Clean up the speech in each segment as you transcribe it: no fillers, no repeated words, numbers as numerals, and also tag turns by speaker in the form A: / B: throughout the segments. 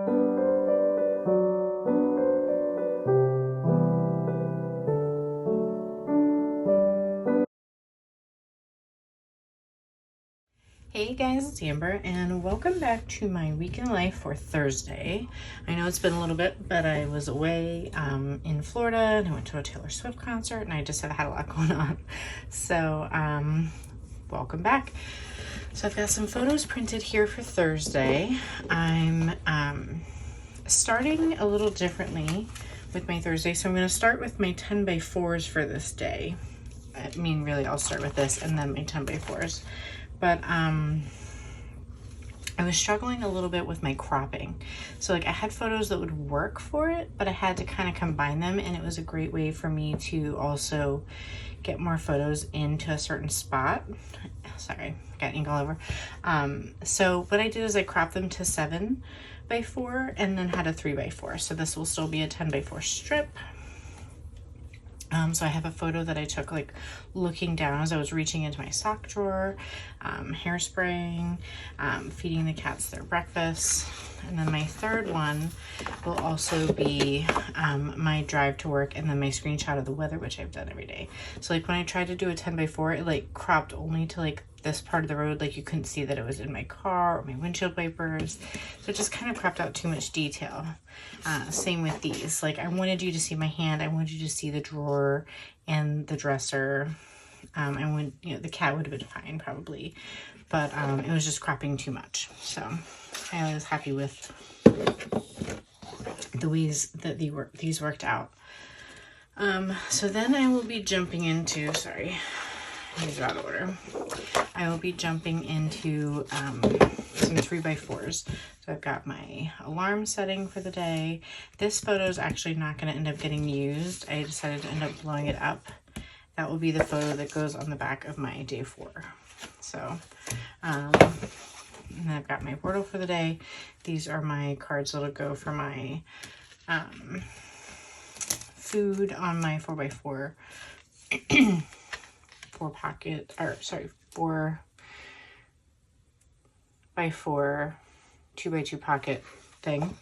A: Hey guys, it's Amber and welcome back to my week in life for Thursday. I know it's been a little bit, but I was away in Florida and I went to a Taylor Swift concert and I just have had a lot going on. So welcome back. So I've got some photos printed here for Thursday. I'm starting a little differently with my Thursday. So I'm going to start with my 10 by 4s for this day. I mean, really, I'll start with this and then my 10 by 4s. But I was struggling a little bit with my cropping. So like I had photos that would work for it, but I had to kind of combine them, and it was a great way for me to also get more photos into a certain spot. Sorry, got ink all over. So what I did is I cropped them to 7 by 4 and then had a 3 by 4. So this will still be a 10 by 4 strip. So I have a photo that I took like looking down as I was reaching into my sock drawer, hairspraying, feeding the cats their breakfast. And then my third one will also be my drive to work and then my screenshot of the weather, which I've done every day. So like when I tried to do a 10 by 4, it like cropped only to like this part of the road. Like you couldn't see that it was in my car or my windshield wipers. So it just kind of cropped out too much detail. Same with these. Like I wanted you to see my hand. I wanted you to see the drawer and the dresser. And when, you know, the cat would have been fine probably, but it was just cropping too much. So I was happy with the ways that these worked out. So then I will be jumping into, sorry, these are out of order. I will be jumping into some 3 by 4s. So I've got my alarm setting for the day. This photo is actually not going to end up getting used. I decided to end up blowing it up. That will be the photo that goes on the back of my day 4. So, and then I've got my portal for the day. These are my cards that'll go for my food on my 4 by 4 4 by 4 2 by 2 pocket thing.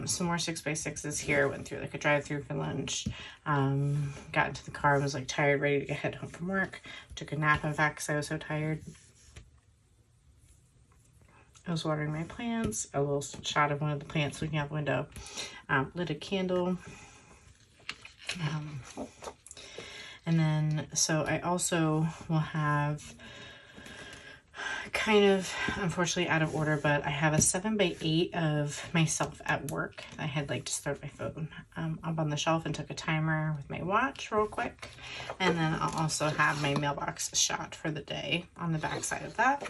A: Some more 6 by 6s here. Went through like a drive-through for lunch. Got into the car, was like tired, ready to head home from work. Took a nap, in fact, because I was so tired. I was watering my plants. A little shot of one of the plants looking out the window. Lit a candle. And then, so I also will have kind of, unfortunately out of order, but I have a 7 by 8 of myself at work. I had like just thrown my phone up on the shelf and took a timer with my watch real quick. And then I'll also have my mailbox shot for the day on the back side of that.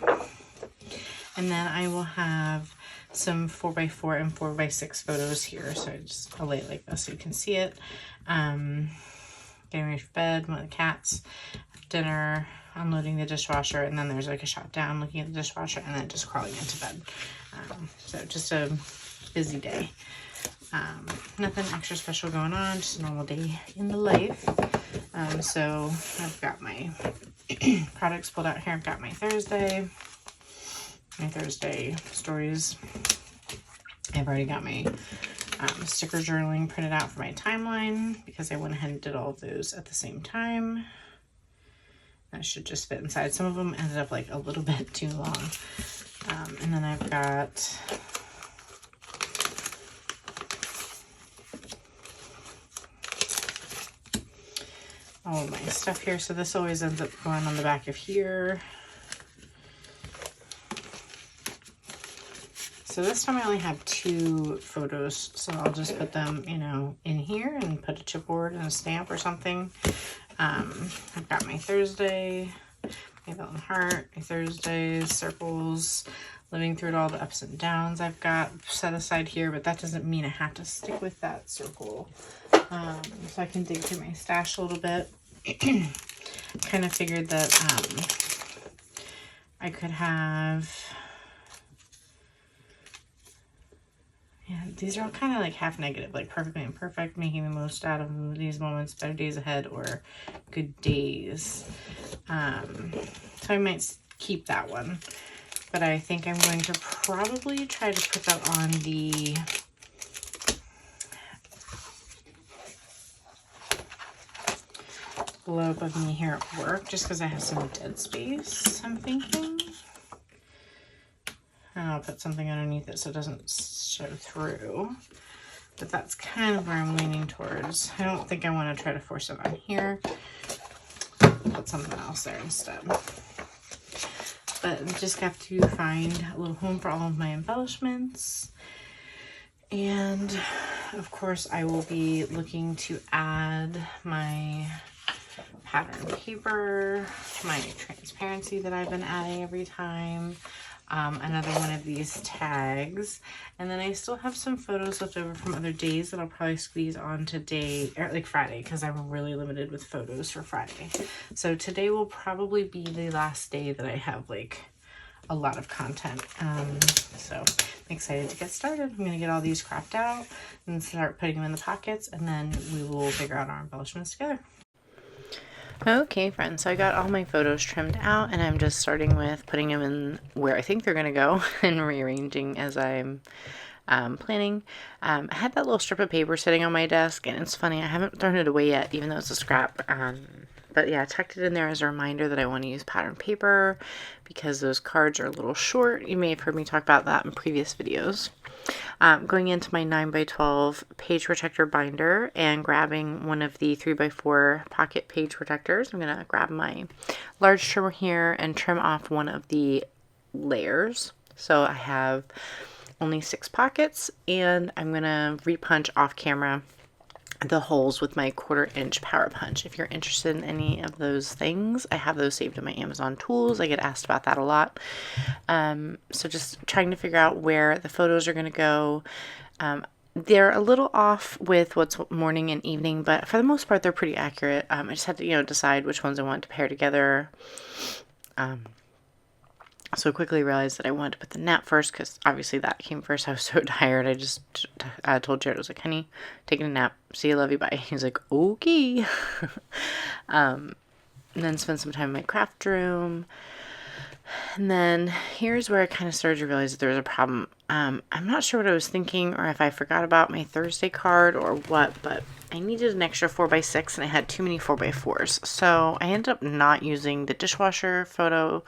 A: And then I will have some 4 by 4 and 4 by 6 photos here. So I'll lay it like this so you can see it. Getting ready for bed, one of the cats, dinner, unloading the dishwasher, and then there's like a shot down looking at the dishwasher, and then just crawling into bed. So just a busy day. Nothing extra special going on, just a normal day in the life. So I've got my products pulled out here. I've got my Thursday stories. I've already got my sticker journaling printed out for my timeline because I went ahead and did all of those at the same time. That should just fit inside. Some of them ended up like a little bit too long. And then I've got all of my stuff here. So this always ends up going on the back of here. So this time I only have 2 photos, so I'll just put them, you know, in here and put a chipboard and a stamp or something. I've got my Thursday, my bell and heart, my Thursdays, circles, living through all the ups and downs I've got set aside here, but that doesn't mean I have to stick with that circle. So I can dig through my stash a little bit. Kind of figured that I could have, yeah, these are all kind of like half negative, like perfectly imperfect, making the most out of these moments, better days ahead, or good days. So I might keep that one. but I think I'm going to probably try to put that on the below above me here at work, just because I have some dead space, I'm thinking. And I'll put something underneath it so it doesn't show through. But that's kind of where I'm leaning towards. I don't think I want to try to force it on here. Put something else there instead. But just have to find a little home for all of my embellishments. And of course I will be looking to add my pattern paper, my transparency that I've been adding every time, another one of these tags, and then I still have some photos left over from other days that I'll probably squeeze on today, or like Friday, because I'm really limited with photos for Friday. So today will probably be the last day that I have like a lot of content. So I'm excited to get started. I'm going to get all these cropped out and start putting them in the pockets, and then we will figure out our embellishments together. Okay, friends, so I got all my photos trimmed out, and I'm just starting with putting them in where I think they're going to go and rearranging as I'm planning. I had that little strip of paper sitting on my desk, and it's funny, I haven't thrown it away yet, even though it's a scrap. But yeah, I tucked it in there as a reminder that I want to use pattern paper because those cards are a little short. You may have heard me talk about that in previous videos. Going into my 9x12 page protector binder and grabbing one of the 3x4 pocket page protectors. I'm going to grab my large trimmer here and trim off one of the layers. So I have only 6 pockets, and I'm going to repunch off camera the holes with my 1/4 inch power punch. If you're interested in any of those things, I have those saved in my Amazon tools. I get asked about that a lot. So just trying to figure out where the photos are going to go. They're a little off with what's morning and evening, but for the most part, they're pretty accurate. I just had to, decide which ones I want to pair together. So I quickly realized that I wanted to put the nap first because obviously that came first. I was so tired. I just told Jared, I was like, honey, taking a nap. See you, love you, bye. He's like, okay. And then spend some time in my craft room. And then here's where I kind of started to realize that there was a problem. I'm not sure what I was thinking or if I forgot about my Thursday card or what, but I needed an extra 4x6 and I had too many 4x4s. So I ended up not using the dishwasher photo,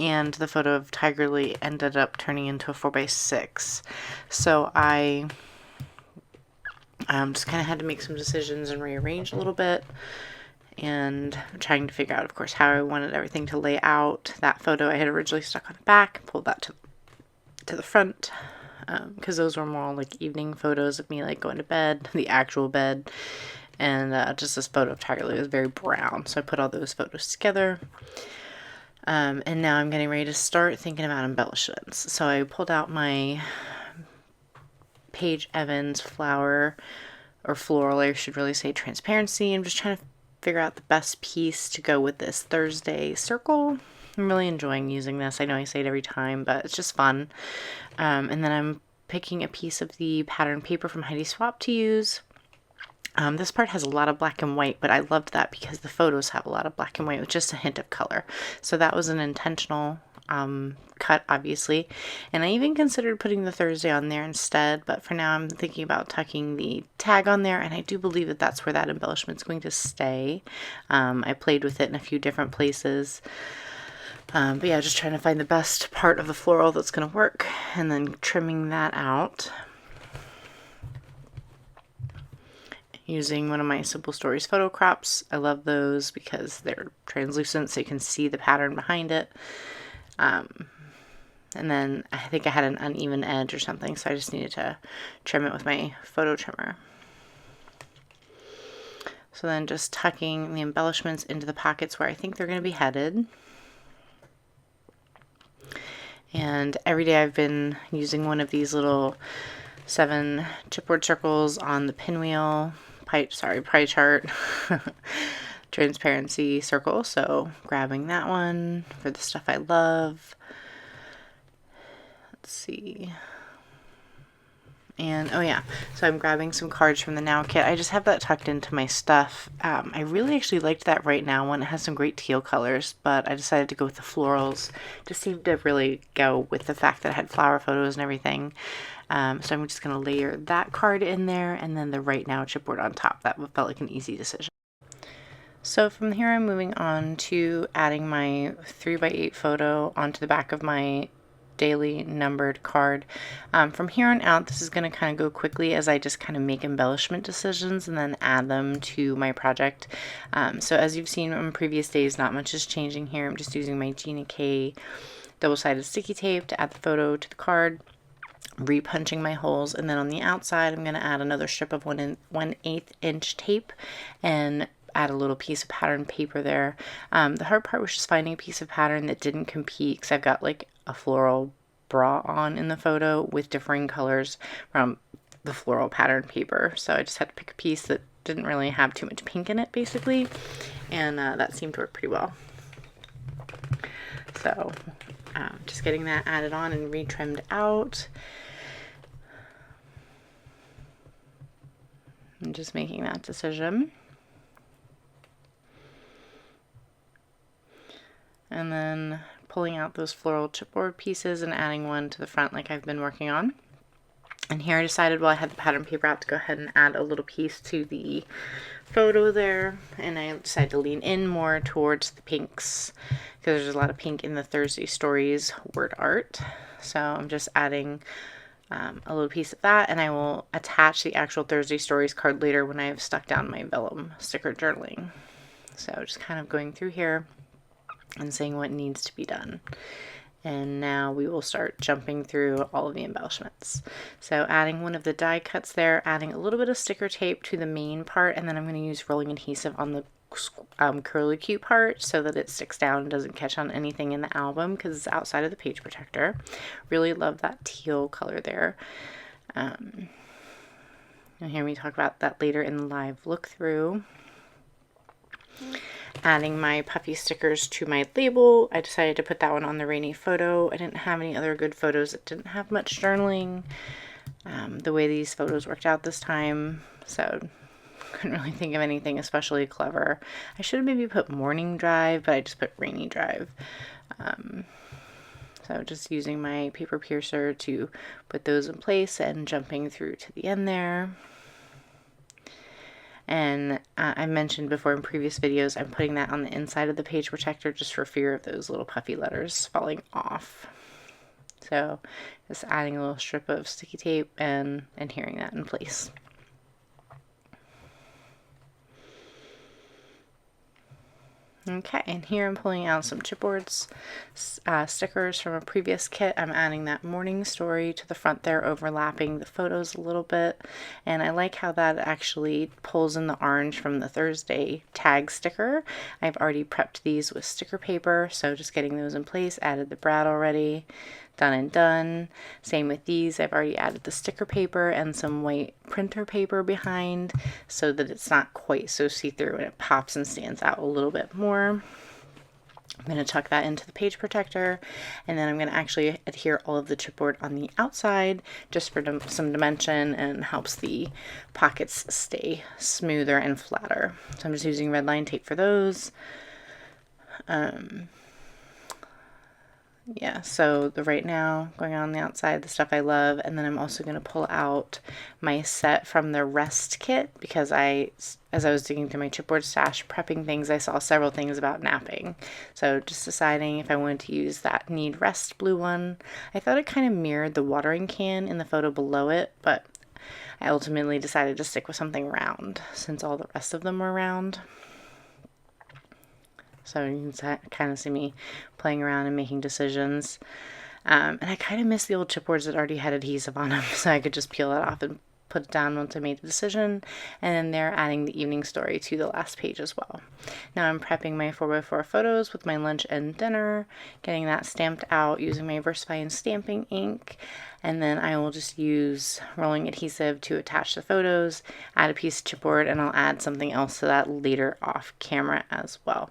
A: and the photo of Tiger Lee ended up turning into a 4x6. So I just kind of had to make some decisions and rearrange a little bit, and trying to figure out, of course, how I wanted everything to lay out. That photo I had originally stuck on the back, pulled that to the front, because those were more like evening photos of me like going to bed, the actual bed, and just this photo of Tiger Lee was very brown. So I put all those photos together. And now I'm getting ready to start thinking about embellishments. So I pulled out my Paige Evans flower, or floral, I should really say, transparency. I'm just trying to figure out the best piece to go with this Thursday circle. I'm really enjoying using this. I know I say it every time, but it's just fun. And then I'm picking a piece of the pattern paper from Heidi Swapp to use. This part has a lot of black and white, but I loved that because the photos have a lot of black and white with just a hint of color. So that was an intentional cut, obviously. And I even considered putting the Thursday on there instead, but for now I'm thinking about tucking the tag on there, and I do believe that that's where that embellishment is going to stay. I played with it in a few different places. But yeah, just trying to find the best part of the floral that's going to work, and then trimming that out. Using one of my Simple Stories photo crops. I love those because they're translucent so you can see the pattern behind it. And then I think I had an uneven edge or something, so I just needed to trim it with my photo trimmer. So then just tucking the embellishments into the pockets where I think they're going to be headed. And every day I've been using one of these little 7 chipboard circles on the pinwheel. Pie chart transparency circle, so grabbing that one for the stuff I love. Let's see, And oh yeah, so I'm grabbing some cards from the Now kit. I just have that tucked into my stuff. I really actually liked that Right Now one. It has some great teal colors, but I decided to go with the florals. Just seemed to really go with the fact that it had flower photos and everything. So I'm just going to layer that card in there and then the Right Now chipboard on top. That felt like an easy decision. So from here I'm moving on to adding my 3x8 photo onto the back of my daily numbered card. From here on out, this is going to kind of go quickly as I just kind of make embellishment decisions and then add them to my project. So as you've seen on previous days, not much is changing here. I'm just using my Gina K double-sided sticky tape to add the photo to the card, repunching my holes, and then on the outside I'm going to add another strip of 1/8 inch tape and add a little piece of pattern paper there. The hard part was just finding a piece of pattern that didn't compete, because I've got like a floral bra on in the photo with differing colors from the floral pattern paper. So I just had to pick a piece that didn't really have too much pink in it, basically, and that seemed to work pretty well. So just getting that added on and retrimmed out. I'm just making that decision. And then pulling out those floral chipboard pieces and adding one to the front like I've been working on. And here I decided, while I had the pattern paper out, to go ahead and add a little piece to the photo there. And I decided to lean in more towards the pinks because there's a lot of pink in the Thursday Stories word art. So I'm just adding a little piece of that, and I will attach the actual Thursday Stories card later when I've stuck down my vellum sticker journaling. So just kind of going through here and seeing what needs to be done. And now we will start jumping through all of the embellishments. So adding one of the die cuts there, adding a little bit of sticker tape to the main part, and then I'm going to use rolling adhesive on the curlicue part so that it sticks down and doesn't catch on anything in the album because it's outside of the page protector. Really love that teal color there. You'll hear me talk about that later in the live look through. Adding my puffy stickers to my label. I decided to put that one on the rainy photo. I didn't have any other good photos that didn't have much journaling the way these photos worked out this time, so couldn't really think of anything especially clever. I should have maybe put morning drive, but I just put rainy drive. So just using my paper piercer to put those in place and jumping through to the end there. And I mentioned before in previous videos, I'm putting that on the inside of the page protector just for fear of those little puffy letters falling off. So just adding a little strip of sticky tape and adhering that in place. Okay, and here I'm pulling out some chipboards stickers from a previous kit. I'm adding that morning story to the front there, overlapping the photos a little bit. And I like how that actually pulls in the orange from the Thursday tag sticker. I've already prepped these with sticker paper, so just getting those in place. Added the brad already. Done and done. Same with these. I've already added the sticker paper and some white printer paper behind so that it's not quite so see-through and it pops and stands out a little bit more. I'm going to tuck that into the page protector, and then I'm going to actually adhere all of the chipboard on the outside just for some dimension, and helps the pockets stay smoother and flatter. So I'm just using red line tape for those. Yeah, so the right now going on the outside, the stuff I love, and then I'm also going to pull out my set from the rest kit because as I was digging through my chipboard stash prepping things, I saw several things about napping. So just deciding if I wanted to use that Need Rest blue one. I thought it kind of mirrored the watering can in the photo below it, but I ultimately decided to stick with something round since all the rest of them were round. So you can kind of see me playing around and making decisions. And I kind of miss the old chipboards that already had adhesive on them, so I could just peel it off and put it down once I made a decision. And then they're adding the evening story to the last page as well. Now I'm prepping my 4x4 photos with my lunch and dinner, getting that stamped out using my VersaFine stamping ink. And then I will just use rolling adhesive to attach the photos, add a piece of chipboard, and I'll add something else to that later off camera as well.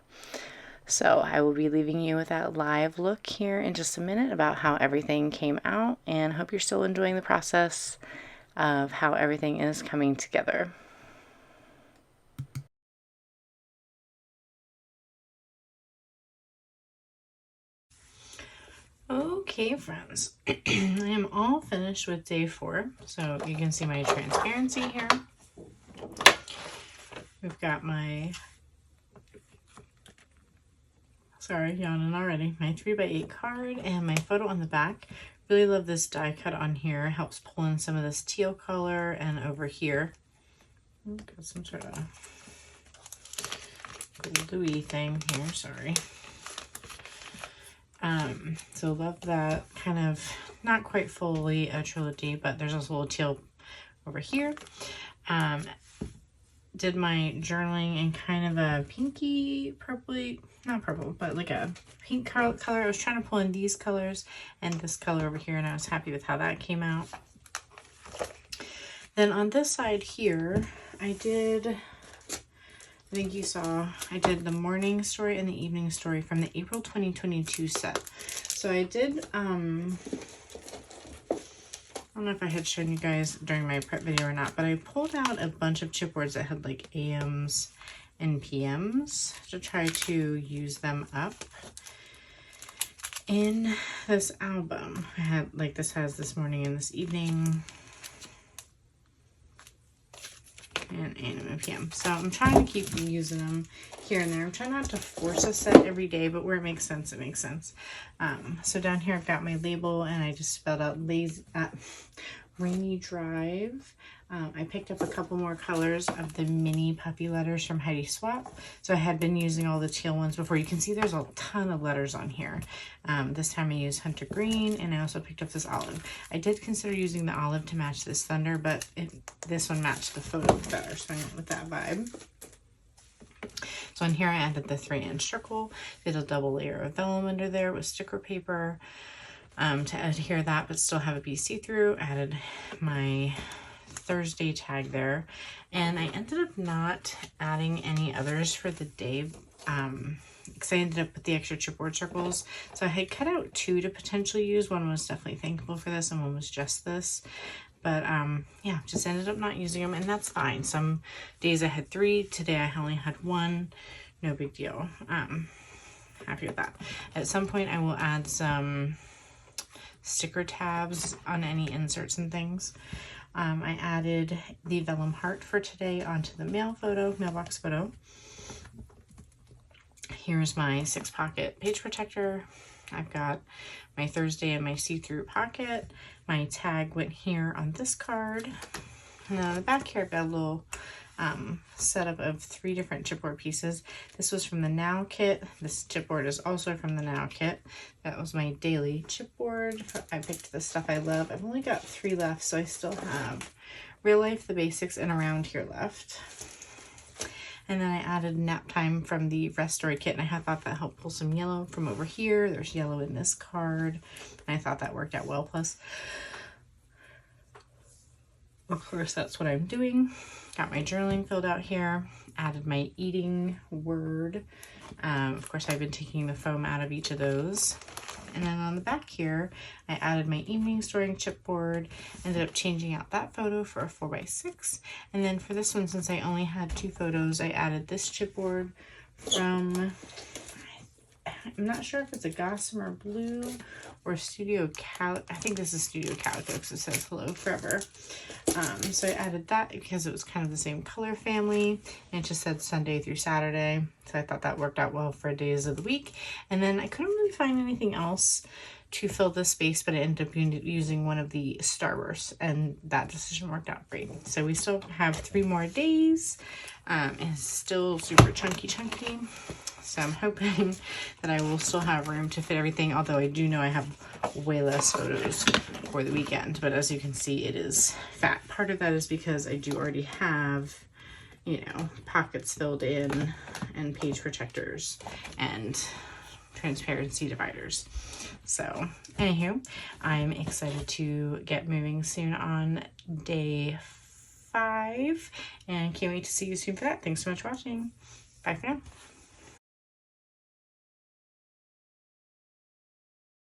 A: So I will be leaving you with that live look here in just a minute about how everything came out, and hope you're still enjoying the process. of how everything is coming together. Okay, friends, I am all finished with day 4. So you can see my transparency here. We've got my, sorry, yawning already, my 3x8 card and my photo on the back. Really love this die cut on here. It helps pull in some of this teal color, and over here, got some sort of gluey thing here, sorry. So love that, kind of not quite fully a trilogy, but there's also a little teal over here. Did my journaling in kind of a pinky, purpley, not purple, but like a pink color. I was trying to pull in these colors and this color over here, and I was happy with how that came out. Then on this side here, I think you saw, I did the morning story and the evening story from the April 2022 set. So I did, I don't know if I had shown you guys during my prep video or not, but I pulled out a bunch of chipboards that had like AMs and PMs to try to use them up in this album. I had, like, this has this morning and this evening, and AM and PM. So I'm trying to keep using them here and there. I'm trying not to force a set every day, but where it makes sense, it makes sense. So down here I've got my label, and I just spelled out Rainy Drive. I picked up a couple more colors of the mini puppy letters from Heidi Swap. So I had been using all the teal ones before. You can see there's a ton of letters on here. This time I used Hunter Green, and I also picked up this olive. I did consider using the olive to match this thunder, but this one matched the photo better, so I went with that vibe. So on here I added the 3-inch circle, did a double layer of vellum under there with sticker paper to adhere that but still have it be see-through. Added my Thursday tag there, and I ended up not adding any others for the day because I ended up with the extra chipboard circles. So I had cut out 2 to potentially use. One was definitely thankful for this, and one was just this. But yeah, just ended up not using them, and that's fine. Some days I had 3. Today I only had 1. No big deal. Happy with that. At some point I will add some sticker tabs on any inserts and things. I added the vellum heart for today onto the mailbox photo. Here's my 6-pocket page protector. I've got my Thursday and my see-through pocket. My tag went here on this card. And then on the back here, I've got a little setup of 3 different chipboard pieces. This was from the Now kit. This chipboard is also from the Now kit. That was my daily chipboard. I picked the stuff I love. I've only got 3 left, so I still have Real Life, the Basics, and Around Here left. And then I added Nap Time from the Rest Story kit, and I thought that helped pull some yellow from over here. There's yellow in this card, and I thought that worked out well. Plus, of course, that's what I'm doing. Got my journaling filled out here. Added my eating word. Of course, I've been taking the foam out of each of those. And then on the back here, I added my evening storing chipboard. Ended up changing out that photo for a 4x6. And then for this one, since I only had 2 photos, I added this chipboard from, I'm not sure if it's a Gossamer Blue or Studio Calico. I think this is Studio Calico because it says Hello Forever. So I added that because it was kind of the same color family, and it just said Sunday through Saturday. So I thought that worked out well for days of the week. And then I couldn't really find anything else to fill this space, but I ended up using one of the Starbursts, and that decision worked out great. So we still have 3 more days. It's still super chunky. So I'm hoping that I will still have room to fit everything, although I do know I have way less photos for the weekend. But as you can see, it is fat. Part of that is because I do already have, you know, pockets filled in and page protectors and transparency dividers. So anywho, I'm excited to get moving soon on day 5 and can't wait to see you soon for that. Thanks so much for watching. Bye for now.